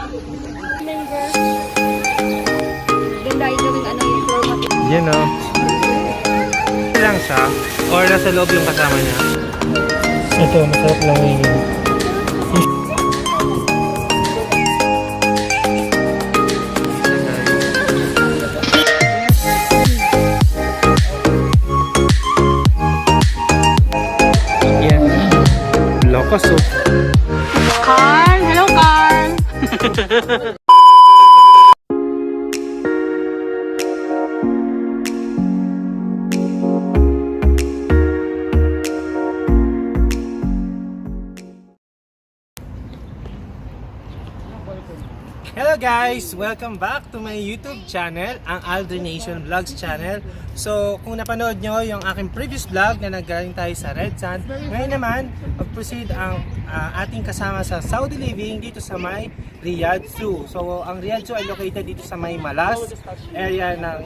Yan o. Lang siya? Or nasa loob yung kasama niya? Ito, masarap lang yun. Yan. Locos oh. Carl! Hello, Carl! Hello guys! Welcome back to my YouTube channel, ang Aldrin Nation Vlogs channel. So, kung napanood nyo yung aking previous vlog na naggaling tayo sa Red Sand, ngayon naman, mag-proceed ang ating kasama sa Saudi Living dito sa may Riyadh Zoo. So, ang Riyadh Zoo ay located dito sa may Malas area ng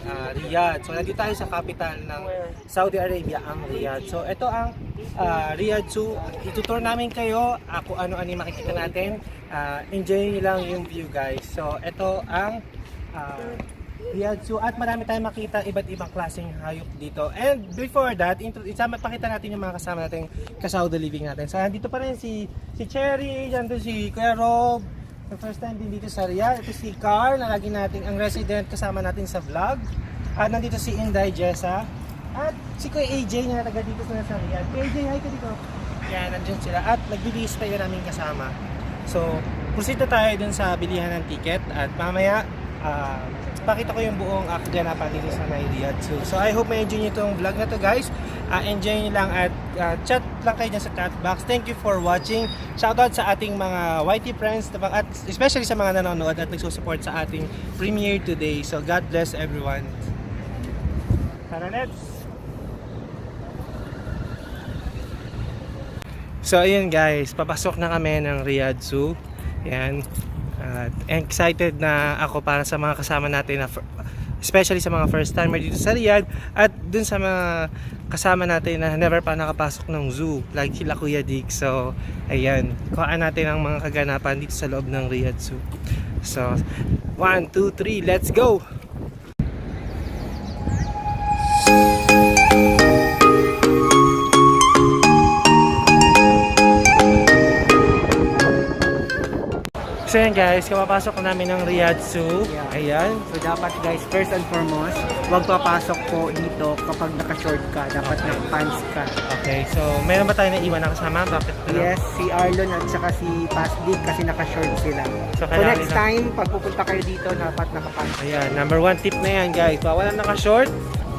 Riyadh. So, nandito tayo sa capital ng Saudi Arabia, ang Riyadh. So, ito ang Riyadh Zoo. Itutour namin kayo kung ano-ano yung makikita natin. Enjoy nyo lang yung view guys. So ito ang Riyadh Zoo at marami tayong makita iba't ibang klaseng hayop dito. And before that, pakita natin yung mga kasama natin ka-Saudi Living natin. So dito pa rin si Cherry, dito si Kuya Rob, the first time din dito sa Riyadh. Ito si Carl na lagi natin ang resident kasama natin sa vlog. At nandito si Inday Jessa at si Kuya AJ na taga dito sa Riyadh. Kuya AJ, hi ka dito. Yan, nandiyan sila at nagbibihis pa yun namin kasama. So, proceed na tayo dun sa bilihan ng ticket at mamaya pakita ko yung buong kaganapan dito sa Riyadh Zoo. So, I hope may enjoy nyo itong vlog na to guys. Enjoy nyo lang at chat lang kayo dyan sa chat box. Thank you for watching. Shoutout sa ating mga YT friends at especially sa mga nanonood at nagsusupport sa ating premiere today. So, God bless everyone. Tara, let's! So ayun guys, papasok na kami ng Riyadh Zoo. Yan. Excited na ako para sa mga kasama natin na especially sa mga first timer dito sa Riyadh at dun sa mga kasama natin na never pa nakapasok ng zoo like sila Kuya Dick. So ayan, kuhaan natin ang mga kaganapan dito sa loob ng Riyadh Zoo. So 1, 2, 3, let's go! So yan guys, kapapasok namin ng Riyadh Zoo. Ayan. So dapat guys, first and foremost, huwag papasok po dito kapag naka-short ka. Dapat naka-pants ka. Okay, so meron ba tayo na iwan na kasama? Bakit? Yes, si Arlon at saka si Pasdik kasi naka-short sila. So, So next time, pag pupunta kayo dito, dapat naka-pants. Ayan, number 1 tip na yan guys. Bawal ang naka-short,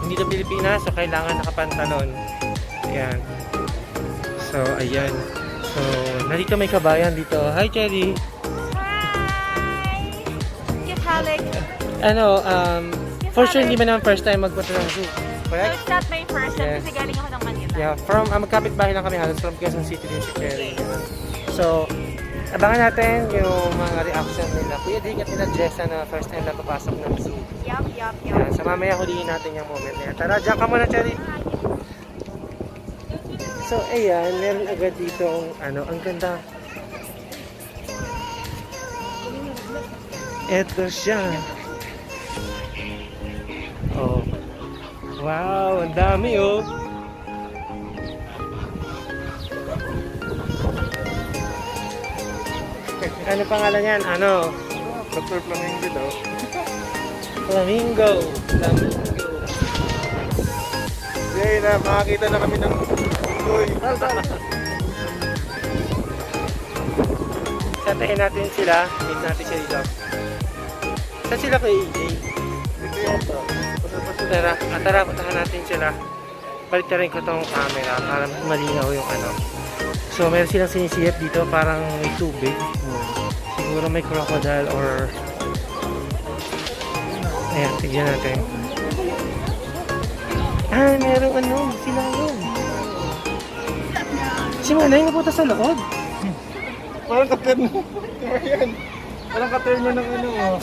hindi to Pilipinas, so kailangan nakapantalon. Ayan. So, ayan. So, nandito may kabayan dito. Hi, Cherry! Ano, for sure hindi ba naman first time magpunta ng zoo? Correct? So it's not my first time kasi galing ako ng Manila. Yeah, from magkapit-bahay lang kami halos from Quezon City din si Cherry. So, abangan natin yung mga reaction nila. Kuya Dick at nila Jessa na first time na papasok ng zoo. Yup. Yeah, so mamaya huliin natin yung moment na yan. Tara, dyan ka muna Cherry! So, ayan, meron agad dito ang ganda. Eto siya. Oh. Wow, ang dami oh. Ano pangalan yan? Ano? Dr. Flamingo daw. Flamingo. Yay na, makakita na kami ng uy. Santahin natin sila. Meet natin siya dito. Saan sila kay AJ? Ito yan to. Tara, puntahan natin sila. Balitarin ko tong camera para malinaw yung ano. So, meron silang sinisiyap dito, parang may tubig. Siguro may crocodile or... Ayan, tignan natin. Meron sila yun. Si Manay napunta sa loob. Parang katerno. Ayan. Parang katerno ng ano oh.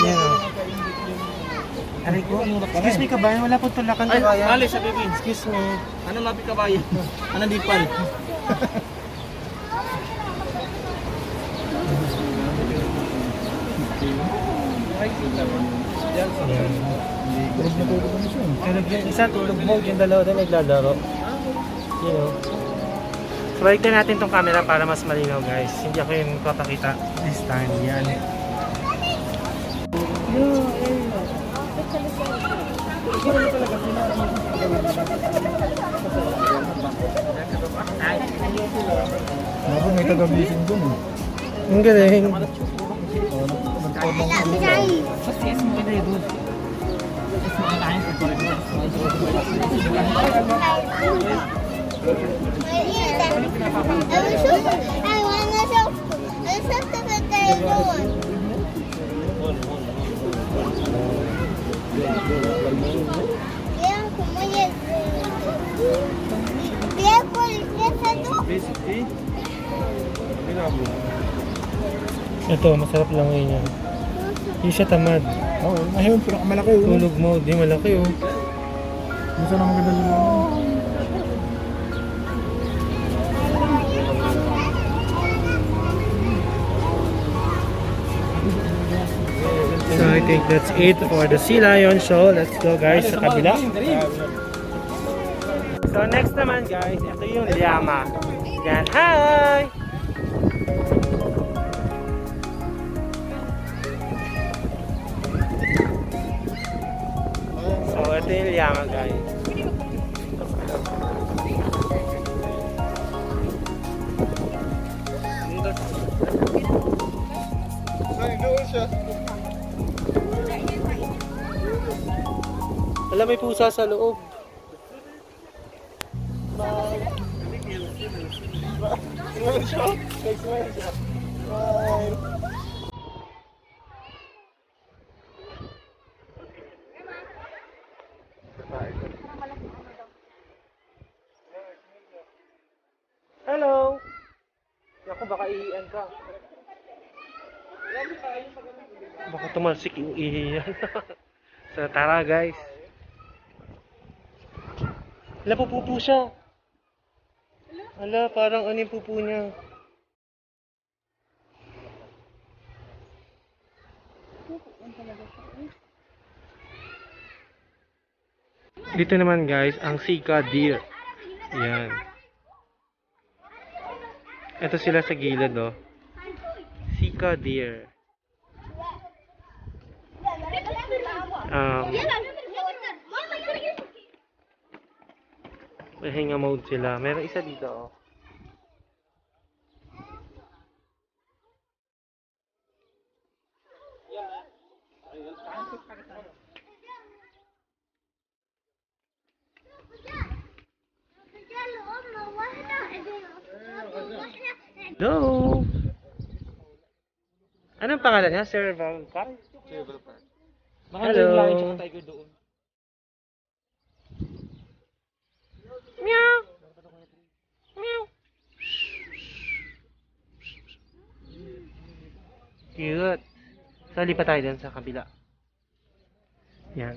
Yan o. Aray ko, excuse me kabayan, wala po tulakan Ay, kabayan. mali sa bibin. Excuse me. Ano labi kabayan? Ano dipal? Yan. Tulog yung isa, tulog mode, yung dalawa din naglalaro. You know. So, balikan natin tong camera para mas malinaw guys. Hindi ako yung papakita this time. Yan. May taga-bising dun eh. Ang galing. Ito, masarap lang ngayon yan. Hindi siya tamad. Oo, ayun, pinakamalaki yun. Tulog mode, di malaki oh. Gusto na maganda nila. So I think that's it for the Sea Lion show. Let's go guys sa kabila. So next naman guys, ito yung llama. Yan, hi! So ito yung llama guys. Ay, doon siya. Alam, may pusa sa loob. Smile siya. Nag-smile siya. Smile. Hello! Ako, baka ihian ka. Baka tumalsik yung ihian. So tara guys. Ala, pupupo siya. Ala, parang ano yung pupo niya. Dito naman guys, ang Sika deer. Yan. Ito sila sa gilid oh. Sika deer. Pahinga mode sila. Meron isa dito oh. Hello! Anong pangalan niya? Sir Val Park? Hello! Meow! Meow! Cute! So, lipat tayo dun sa kabila. Yan.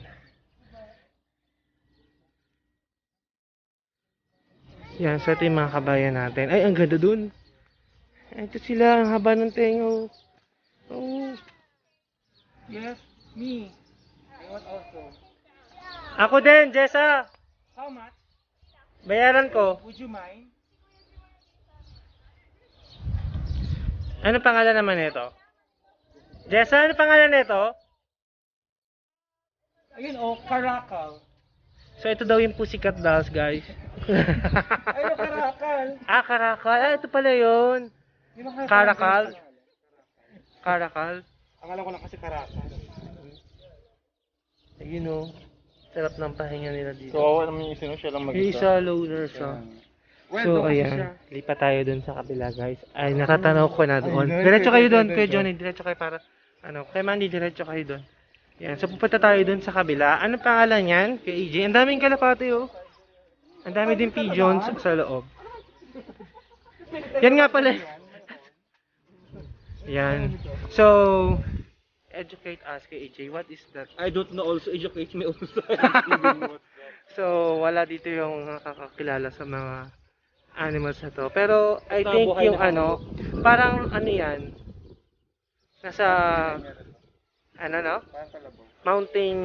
Yan, so ito yung mga kabayan natin. Ay, ang ganda dun! Ito sila, ang haba ng tenga. Oh. Yes, me. I want also. Ako din, Jessa! How much? Bayaran ko. Would you mind? Ano pangalan naman nito? Jessa, ano pangalan nito? Ayun, oh, Caracal. So ito daw yung Pussycat Dolls, guys. Ayun, Caracal. Ah, Caracal. Ah, ito pala yun. Yun ang Caracal. Caracal. Akala ko lang kasi Caracal. Ayun o. Sarap ng pahinga nila dito. So, naman yung isa, siya lang Yung mag-isa. isa loner siya. Well, So doon kasi ayan, siya. lipat tayo dun sa kabila guys. Ay, nakatanaw ko na doon. Ay, Diretso kayo doon, diretso. Kuya Johnny. Diretso kayo para, ano, kay Mandy, diretso kayo doon. Yan, so pupunta tayo doon sa kabila. Ano pangalan yan? Kay EJ. Ang daming kalapati oh. Ang dami din pigeons sa loob. Yan nga pala. Yan. So, educate us kay EJ. What is that? I don't know also. Educate me also. So, wala dito yung nakakakilala sa mga animals na to. Pero, I think yung ano, parang ano yan, nasa Ano, no? Parang kalabong. Mountain...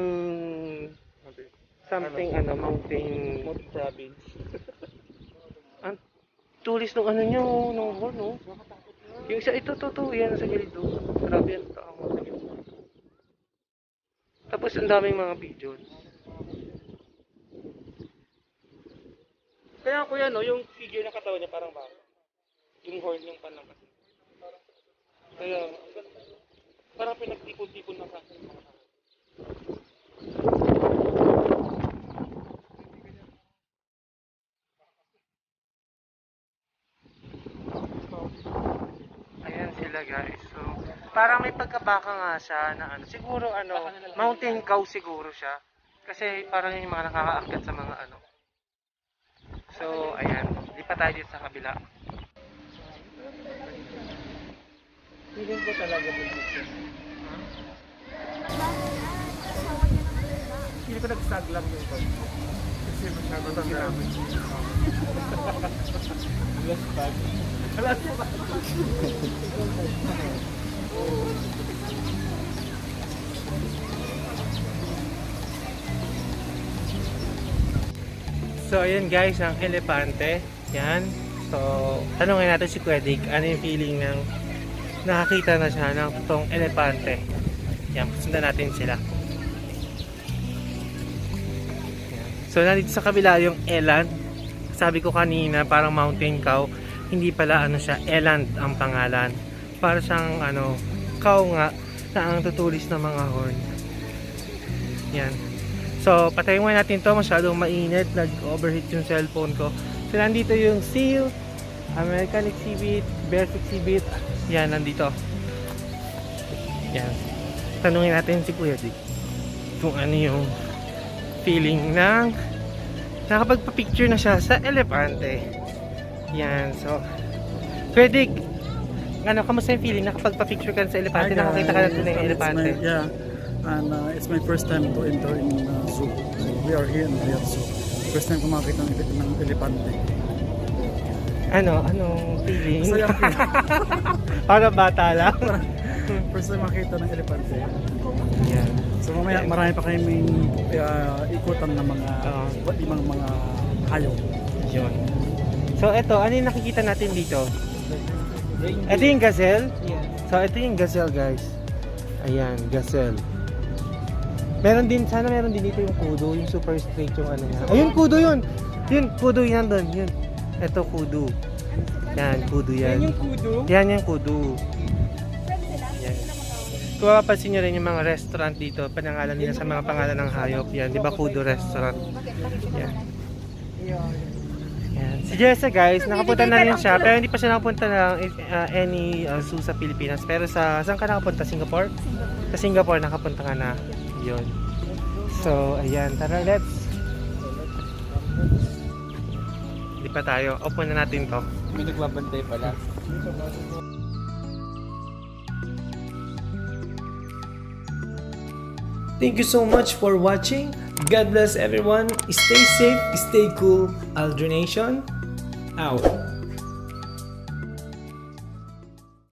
Okay. Something, mountain... Mountain province. Ang tulis nung ano nyo, nung horn, no? Yung isa, ito, yan, sa gilid, oh. Grabe yan, tao, sa gilid. Tapos, ang daming mga pigeon. Kaya kuya, no, yung figure ng katawan niya parang baka. Yung horn yung panang kasi. Kaya, ang ganda. Parang pinagtipon-tipon na kasi yung mga tao. Ayan sila guys. So, parang may pagkabaka nga siya na ano. Siguro mountain cow siguro siya. Kasi parang yung mga nakakaakyat sa mga ano. So, ayan. Di pa tayo dito sa kabila. Feeling ko talaga buntis siya. Feeling ko nag-stag lang yung ko. Kasi masyado na namin. Last bag. Last bag. So, ayan guys, ang elepante. Yan. So, tanungin natin si Kuya Dick, ano yung feeling ng nakakita na siya ng totoong elepante. Yan, sundan natin sila. Yan. So, nandito sa kabila yung eland. Sabi ko kanina, parang mountain cow. Hindi pala ano siya, eland ang pangalan. Para siyang cow nga na ang tutulis ng mga horn. Yan. So, patayin muna natin to, masyadong mainit, nag-overheat yung cellphone ko. So, nandito yung seal, American exhibit, bears exhibit, yan, nandito. Yan. Tanungin natin si Kuya Dick kung ano yung feeling ng nakapagpa-picture na siya sa elepante. Yan, so, Kuya Dick, kamusta yung feeling? Nakapagpa-picture ka sa elepante, nakakita ka na ito ng elepante. Yeah, and it's my first time to enter in zoo. So we are here in Riyadh Zoo. First time ko makakita ng elepante. Anong feeling? Masaya ako. Para bata lang. First time makita ng elepante. Yan. So mamaya marami pa kayong ikutan ng mga ibang mga hayop. Yun. So ito, ano yung nakikita natin dito? Ito yung gazelle? So ito yung gazelle guys. Ayan, gazelle. Meron din dito yung kudu, yung super straight yung ano niya. Ayun, kudu yun! Yun, kudu yan doon. Yun. Ito, kudu. Yan, kudu yan. Yan yung kudo. Yan yung kudu. Yan. Kung mapapansin nyo rin yung mga restaurant dito, panangalan nila sa mga pangalan ng hayop. Yan, di ba kudu restaurant? Yan. Yan. Si Jessa guys, nakapunta na rin siya, pero hindi pa siya nakapunta ng any zoo sa Pilipinas. Pero saan ka nakapunta? Singapore? Sa Singapore nakapunta ka na. Yun. So, ayan. Tara, let's. Hindi pa tayo. Open na natin to. May nagbabantay pala. Thank you so much for watching. God bless everyone. Stay safe, stay cool. Aldrination out.